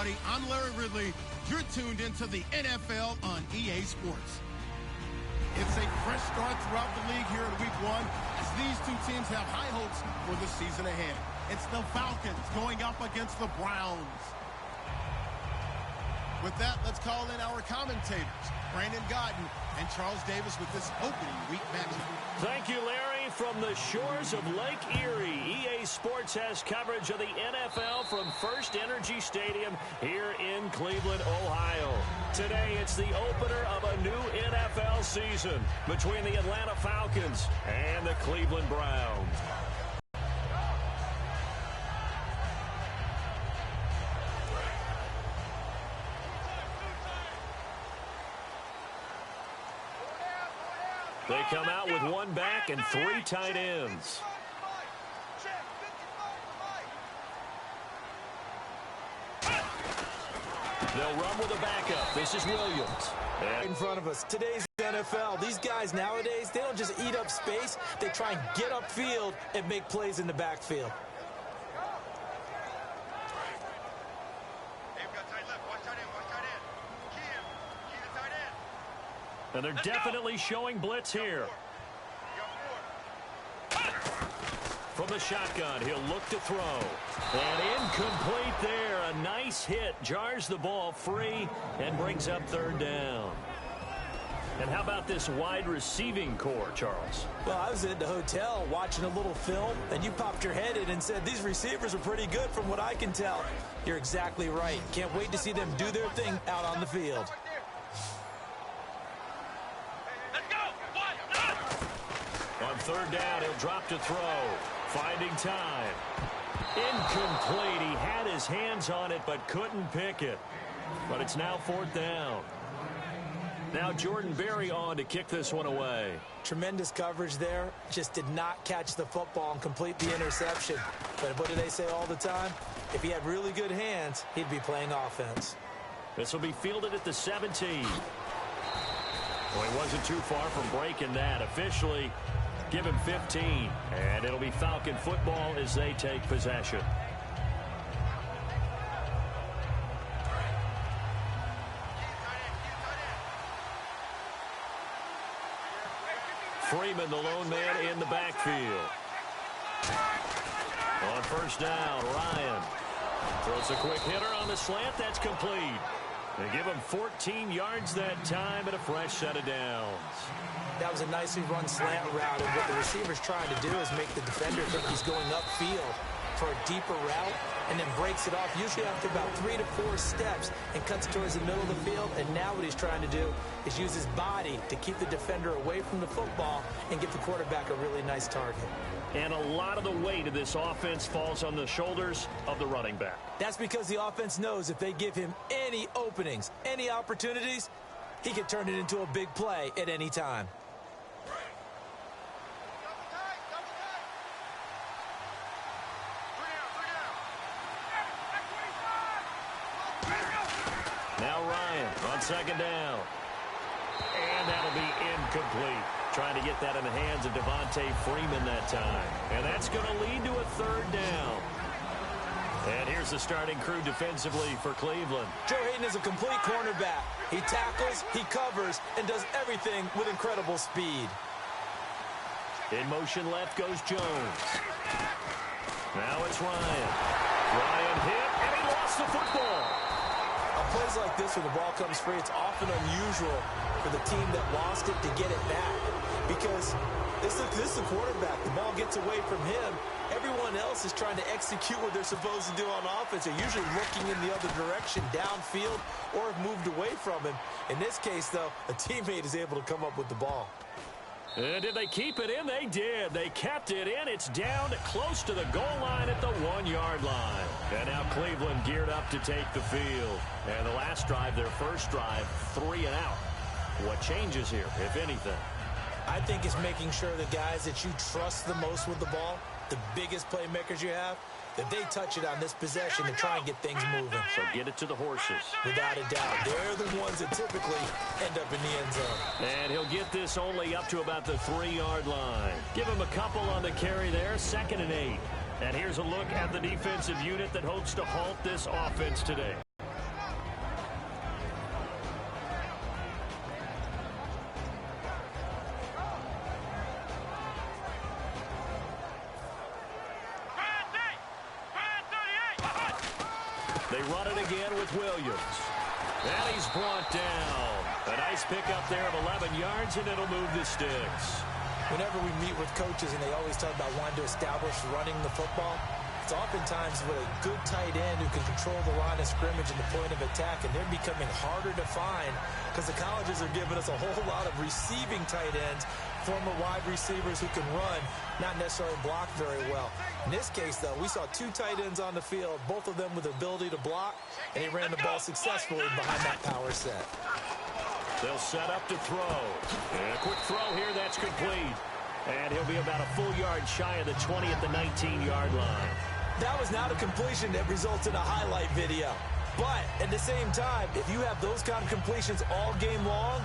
everybody. I'm Larry Ridley. You're tuned into the NFL on EA Sports. It's a fresh start throughout the league here in Week 1 as these two teams have high hopes for the season ahead. It's the Falcons going up against the Browns. With that, let's call in our commentators, Brandon Godden and Charles Davis, with this opening week matchup. Thank you, Larry. From the shores of Lake Erie, EA Sports has coverage of the NFL from First Energy Stadium here in Cleveland, Ohio. Today, it's the opener of a new NFL season between the Atlanta Falcons and the Cleveland Browns. They come out with one back and three tight ends. They'll run with a backup. This is Williams. Right in front of us. Today's NFL, these guys nowadays, they don't just eat up space. They try and get upfield and make plays in the backfield. And they're definitely showing blitz here. From the shotgun, he'll look to throw. And incomplete there. A nice hit. Jars the ball free and brings up third down. And how about this wide receiving core, Charles? Well, I was in the hotel watching a little film, and you popped your head in and said, these receivers are pretty good from what I can tell. You're exactly right. Can't wait to see them do their thing out on the field. On third down, he'll drop to throw. Finding time. Incomplete. He had his hands on it but couldn't pick it. But it's now fourth down. Now Jordan Berry on to kick this one away. Tremendous coverage there. Just did not catch the football and complete the interception. But what do they say all the time? If he had really good hands, he'd be playing offense. This will be fielded at the 17. Well, he wasn't too far from breaking that. Officially, give him 15. And it'll be Falcon football as they take possession. Freeman, the lone man in the backfield. On first down, Ryan throws a quick hitter on the slant. That's complete. They give him 14 yards that time and a fresh set of downs. That was a nicely run slant route, and what the receiver's trying to do is make the defender think he's going upfield for a deeper route and then breaks it off, usually after about 3 to 4 steps, and cuts towards the middle of the field. And now what he's trying to do is use his body to keep the defender away from the football and give the quarterback a really nice target. And a lot of the weight of this offense falls on the shoulders of the running back. That's because the offense knows if they give him any openings, any opportunities, he can turn it into a big play at any time. Now Ryan on second down. And that'll be incomplete. Trying to get that in the hands of Devontae Freeman that time. And that's going to lead to a third down. And here's the starting crew defensively for Cleveland. Joe Hayden is a complete cornerback. He tackles, he covers, and does everything with incredible speed. In motion left goes Jones. Now it's Ryan. Ryan hit, and he lost the football. On plays like this where the ball comes free, it's often unusual for the team that lost it to get it back. Because this is the quarterback. The ball gets away from him. Everyone else is trying to execute what they're supposed to do on offense. They're usually looking in the other direction, downfield, or have moved away from him. In this case, though, a teammate is able to come up with the ball. And did they keep it in? They did. They kept it in. It's down close to the goal line at the 1-yard line. And now Cleveland geared up to take the field. And the last drive, their first drive, 3 and out. What changes here, if anything? I think it's making sure the guys that you trust the most with the ball, the biggest playmakers you have, that they touch it on this possession to try and get things moving. So get it to the horses. Without a doubt. They're the ones that typically end up in the end zone. And he'll get this only up to about the 3-yard line. Give him a couple on the carry there, 2nd and 8. And here's a look at the defensive unit that hopes to halt this offense today. They run it again with Williams. And he's brought down. A nice pickup there of 11 yards, and it'll move the sticks. Whenever we meet with coaches and they always talk about wanting to establish running the football, it's oftentimes with a good tight end who can control the line of scrimmage and the point of attack, and they're becoming harder to find because the colleges are giving us a whole lot of receiving tight ends, former wide receivers who can run, not necessarily block very well. In this case, though, we saw two tight ends on the field, both of them with the ability to block, and he ran the ball successfully behind that power set. They'll set up to throw. And a quick throw here, that's complete. And he'll be about a full yard shy of the 20 at the 19-yard line. That was not a completion that results in a highlight video. But at the same time, if you have those kind of completions all game long,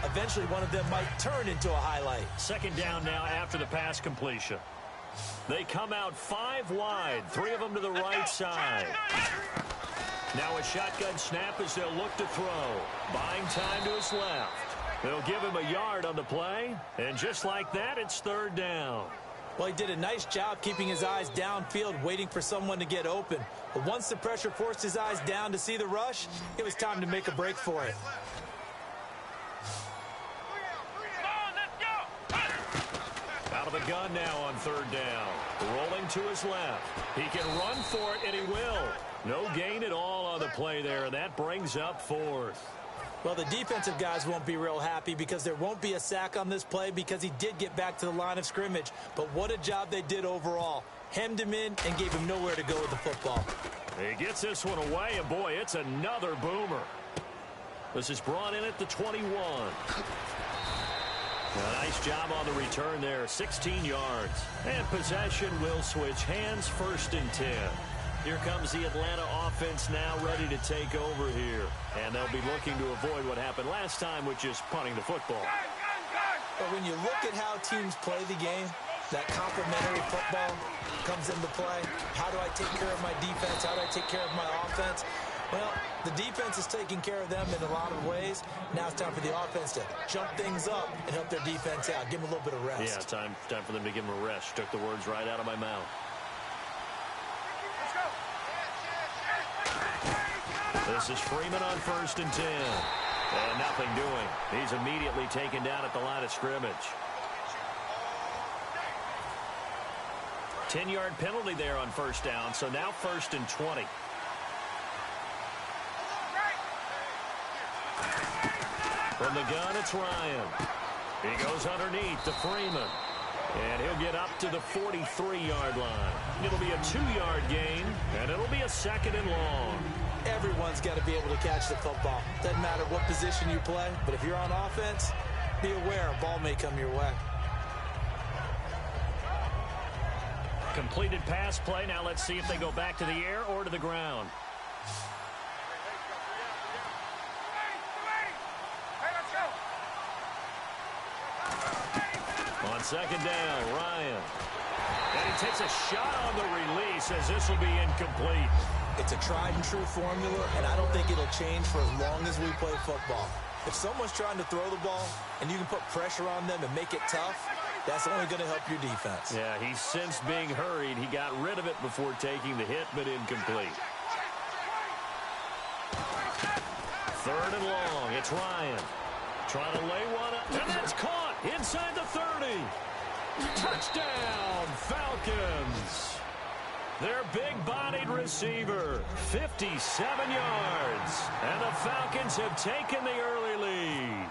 eventually one of them might turn into a highlight. Second down now after the pass completion. They come out 5 wide, 3 of them to the right side. Now a shotgun snap as they'll look to throw. Buying time to his left. They'll give him a yard on the play. And just like that, it's third down. Well, he did a nice job keeping his eyes downfield, waiting for someone to get open. But once the pressure forced his eyes down to see the rush, it was time to make a break for it. Out of the gun now on third down. Rolling to his left. He can run for it, and he will. No gain at all on the play there, and that brings up fourth. Well, the defensive guys won't be real happy because there won't be a sack on this play because he did get back to the line of scrimmage. But what a job they did overall. Hemmed him in and gave him nowhere to go with the football. He gets this one away, and boy, it's another boomer. This is brought in at the 21. A nice job on the return there, 16 yards. And possession will switch hands, 1st and 10. Here comes the Atlanta offense now ready to take over here. And they'll be looking to avoid what happened last time, which is punting the football. But when you look at how teams play the game, that complementary football comes into play. How do I take care of my defense? How do I take care of my offense? Well, the defense is taking care of them in a lot of ways. Now it's time for the offense to jump things up and help their defense out. Give them a little bit of rest. Yeah, time for them to give them a rest. Took the words right out of my mouth. This is Freeman on 1st and 10. And nothing doing. He's immediately taken down at the line of scrimmage. 10-yard penalty there on 1st down, so now 1st and 20. From the gun, it's Ryan. He goes underneath to Freeman. And he'll get up to the 43-yard line. It'll be a 2-yard gain, and it'll be a 2nd and long. Everyone's got to be able to catch the football. Doesn't matter what position you play, but if you're on offense, be aware a ball may come your way. Completed pass play. Now let's see if they go back to the air or to the ground. On 2nd down, Ryan. And he takes a shot on the release as this will be incomplete. It's a tried-and-true formula, and I don't think it'll change for as long as we play football. If someone's trying to throw the ball and you can put pressure on them and make it tough, that's only going to help your defense. Yeah, he sensed being hurried. He got rid of it before taking the hit, but incomplete. 3rd and long. It's Ryan. Trying to lay one up, and that's caught inside the 30. Touchdown, Falcons. Their big-bodied receiver, 57 yards. And the Falcons have taken the early lead.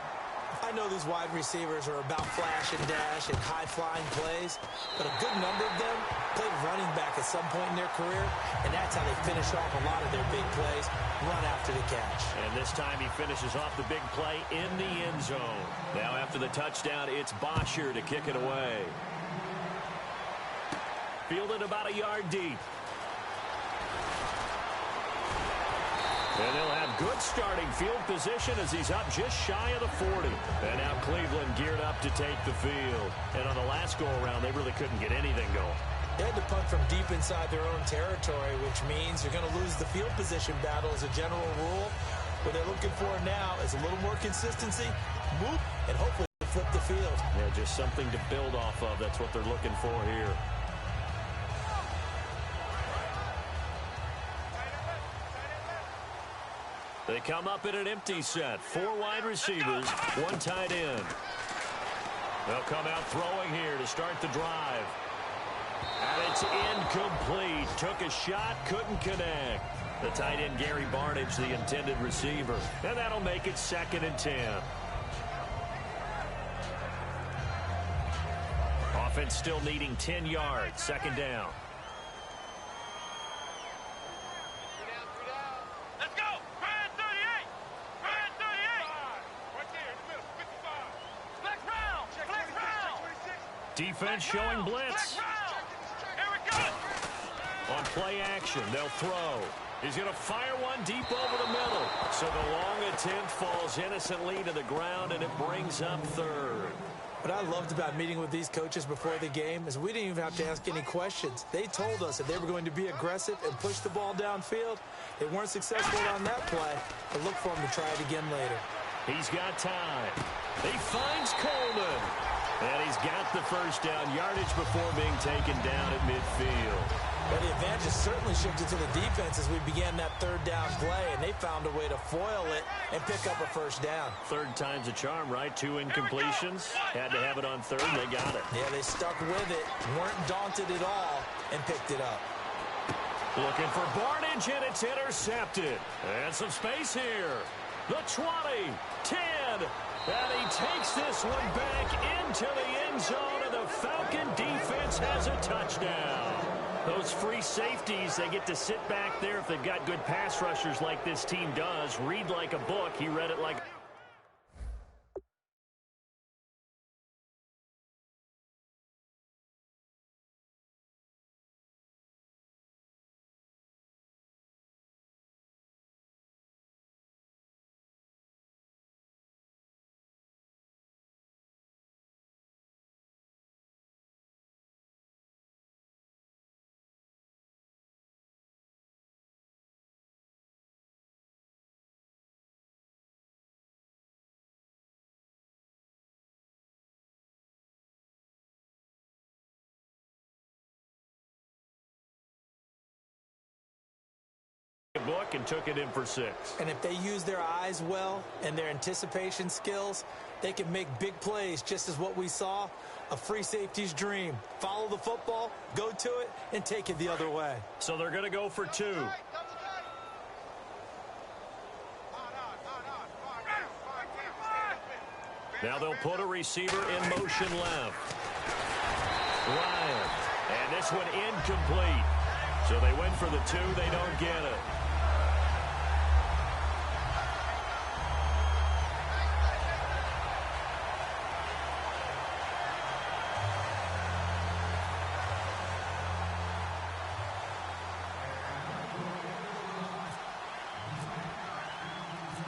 I know these wide receivers are about flash and dash and high-flying plays, but a good number of them played running back at some point in their career, and that's how they finish off a lot of their big plays, run after the catch. And this time he finishes off the big play in the end zone. Now after the touchdown, it's Bosher to kick it away. Fielded about a yard deep. And they'll have good starting field position as he's up just shy of the 40. And now Cleveland geared up to take the field. And on the last go-around, they really couldn't get anything going. They had to punt from deep inside their own territory, which means you're going to lose the field position battle as a general rule. What they're looking for now is a little more consistency, whoop, and hopefully flip the field. Yeah, just something to build off of. That's what they're looking for here. They come up in an empty set. 4 wide receivers, 1 tight end. They'll come out throwing here to start the drive. And it's incomplete. Took a shot, couldn't connect. The tight end, Gary Barnidge, the intended receiver. And that'll make it 2nd and 10. Offense still needing 10 yards. 2nd down. Let's go! Brand 38! Brand 38! Right there in the middle, 55. Flex round! Flex round! Defense showing blitz. Here we go! On play action, they'll throw. He's going to fire one deep over the middle. So the long attempt falls innocently to the ground, and it brings up 3rd. What I loved about meeting with these coaches before the game is we didn't even have to ask any questions. They told us that they were going to be aggressive and push the ball downfield. They weren't successful on that play, but look for them to try it again later. He's got time. He finds Coleman. And he's got the 1st down, yardage before being taken down at midfield. Well, the advantage certainly shifted to the defense as we began that 3rd down play, and they found a way to foil it and pick up a 1st down. 3rd time's a charm, right? 2 incompletions. Had to have it on 3rd, and they got it. Yeah, they stuck with it, weren't daunted at all, and picked it up. Looking for Barnidge, and it's intercepted. And some space here. The 20, 10, and he takes this one back into the end zone, and the Falcon defense has a touchdown. Those free safeties, they get to sit back there if they've got good pass rushers like this team does. Read like a book. He read it like... book and took it in for 6. And if they use their eyes well and their anticipation skills, they can make big plays, just as what we saw, a free safety's dream. Follow the football, go to it, and take it the other way. So they're going to go for 2. Now they'll put a receiver in motion left. Ryan. And this one incomplete. So they went for the 2. They don't get it.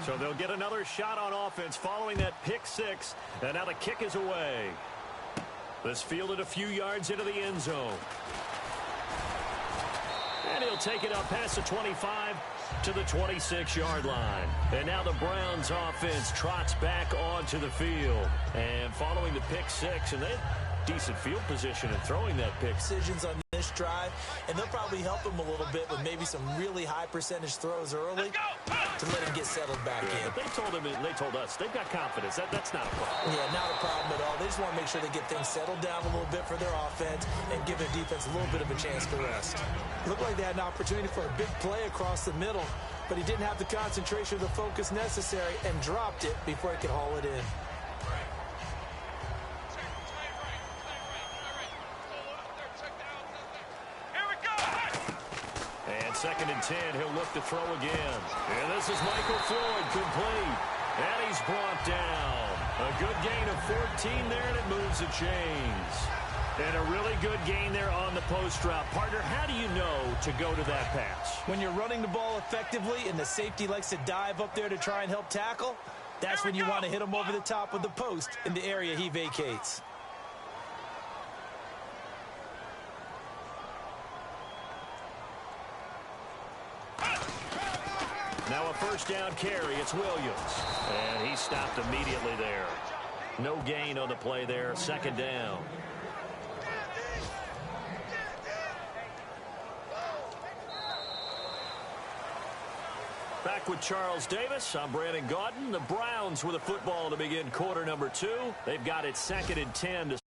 So they'll get another shot on offense following that pick 6. And now the kick is away. This fielded a few yards into the end zone. And he'll take it up past the 25 to the 26-yard line. And now the Browns offense trots back onto the field. And following the pick 6, and they had decent field position in throwing that pick. Decisions on this drive, and they'll probably help him a little bit with maybe some really high percentage throws early to let him get settled back in. But they told us they've got confidence. That's not a problem. Yeah, not a problem at all. They just want to make sure they get things settled down a little bit for their offense and give their defense a little bit of a chance to rest. Looked like they had an opportunity for a big play across the middle, but he didn't have the concentration or the focus necessary and dropped it before he could haul it in. Second and 10, he'll look to throw again. And this is Michael Floyd, complete. And he's brought down. A good gain of 14 there, and it moves the chains. And a really good gain there on the post route. Partner, how do you know to go to that pass? When you're running the ball effectively and the safety likes to dive up there to try and help tackle, that's when you want to hit him over the top of the post in the area he vacates. Now a first down carry. It's Williams. And he stopped immediately there. No gain on the play there. Second down. Back with Charles Davis, I'm Brandon Gaudin. The Browns with a football to begin quarter number 2. They've got it 2nd and 10 to